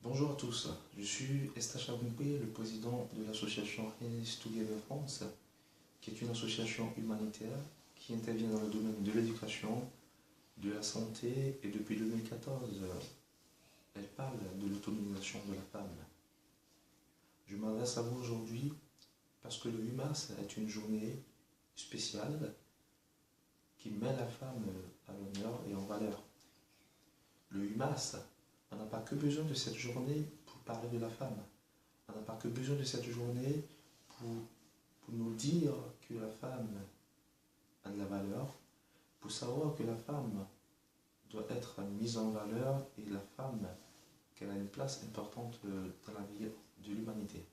Bonjour à tous, je suis Estache Aboukwe, le président de l'association Happiness Together France, qui est une association humanitaire qui intervient dans le domaine de l'éducation, de la santé et depuis 2014, elle parle de l'autonomisation de la femme. Je m'adresse à vous aujourd'hui parce que le 8 mars est une journée spéciale qui met la femme à l'honneur et en valeur. Le 8 mars, on n'a pas que besoin de cette journée pour parler de la femme. On n'a pas que besoin de cette journée pour nous dire que la femme a de la valeur, pour savoir que la femme doit être mise en valeur et la femme, qu'elle a une place importante dans la vie de l'humanité.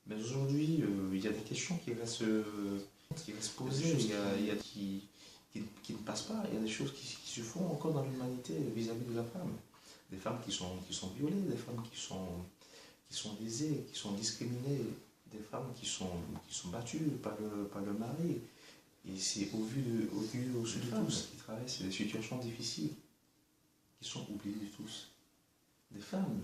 Mais aujourd'hui, il y a des questions qui restent posées, il y a qui ne passent pas, il y a des choses qui se font encore dans l'humanité vis-à-vis de la femme. Des femmes qui sont violées, des femmes qui sont lésées, qui sont discriminées, des femmes qui sont battues par le mari. Et c'est au vu de tous qui traversent des situations difficiles, qui sont oubliées de tous. Des femmes,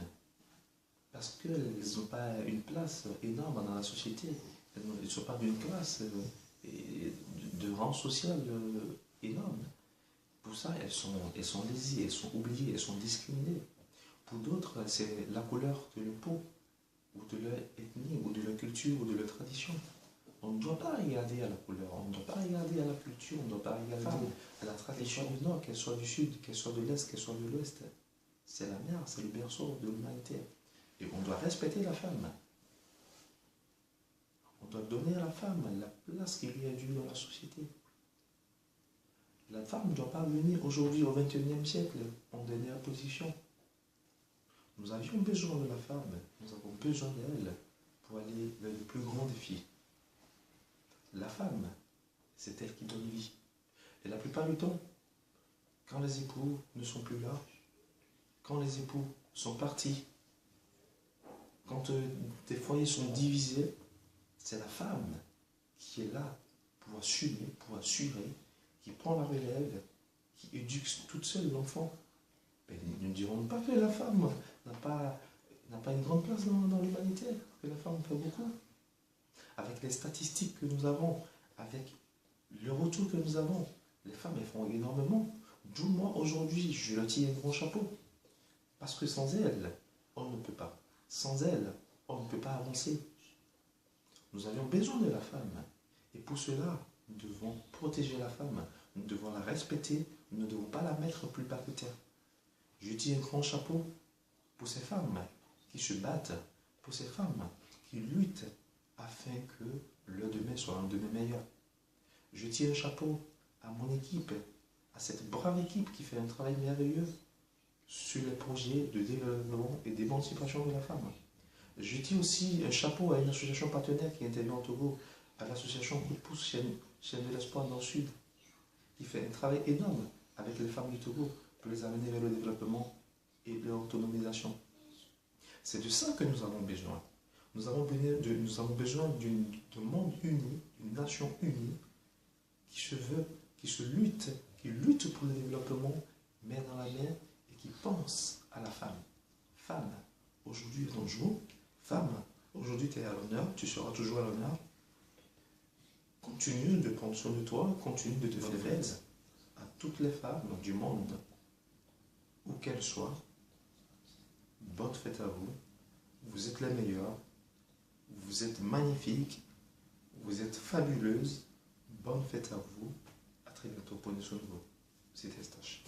parce qu'elles n'ont pas une place énorme dans la société, elles ne sont pas d'une classe de rang social énorme. Pour ça, elles sont lésées, elles sont oubliées, elles sont discriminées. Pour d'autres, c'est la couleur de leur peau, ou de leur ethnie, ou de leur culture, ou de leur tradition. On ne doit pas regarder à la couleur, on ne doit pas regarder à la culture, on ne doit pas regarder à la tradition du Nord, qu'elle soit du Sud, qu'elle soit de l'Est, qu'elle soit de l'Ouest. C'est la mère, c'est le berceau de l'humanité. Et on doit respecter la femme. On doit donner à la femme la place qui lui est due dans la société. La femme ne doit pas venir aujourd'hui au XXIe siècle en dernière position. Nous avions besoin de la femme, nous avons besoin d'elle pour aller vers le plus grand défi. La femme, c'est elle qui donne vie. Et la plupart du temps, quand les époux ne sont plus là, quand les époux sont partis, quand des foyers sont divisés, c'est la femme qui est là pour assumer, pour assurer, qui prend la relève, qui éduque toute seule l'enfant. Mais nous ne dirons pas que la femme n'a pas une grande place dans l'humanité, que la femme fait beaucoup. Avec les statistiques que nous avons, avec le retour que nous avons, les femmes elles font énormément. D'où moi aujourd'hui, je leur tire un grand chapeau. Parce que sans elles, on ne peut pas. Sans elles, on ne peut pas avancer. Nous avions besoin de la femme. Et pour cela, nous devons protéger la femme. Nous devons la respecter. Nous ne devons pas la mettre plus bas que terre. Je tire un grand chapeau pour ces femmes qui se battent, pour ces femmes qui luttent afin que leur demain soit un demain meilleur. Je tire un chapeau à mon équipe, à cette brave équipe qui fait un travail merveilleux sur les projets de développement et d'émancipation de la femme. Je tire aussi un chapeau à une association partenaire qui intervient au Togo, à l'association Coup de pouce Chaîne de l'Espoir dans le Sud, qui fait un travail énorme avec les femmes du Togo pour les amener vers le développement et leur autonomisation. C'est de ça que nous avons besoin. Nous avons besoin d'un monde uni, d'une nation unie, qui lutte pour le développement, main dans la main, et qui pense à la femme. Femme, aujourd'hui est ton jour. Femme, aujourd'hui tu es à l'honneur, tu seras toujours à l'honneur. Continue de prendre soin de toi, continue de te faire belle à toutes les femmes du monde, où qu'elles soient. Bonne fête à vous. Vous êtes les meilleures. Vous êtes magnifiques. Vous êtes fabuleuses. Bonne fête à vous. À très bientôt. Prenez soin de vous. C'était Estache.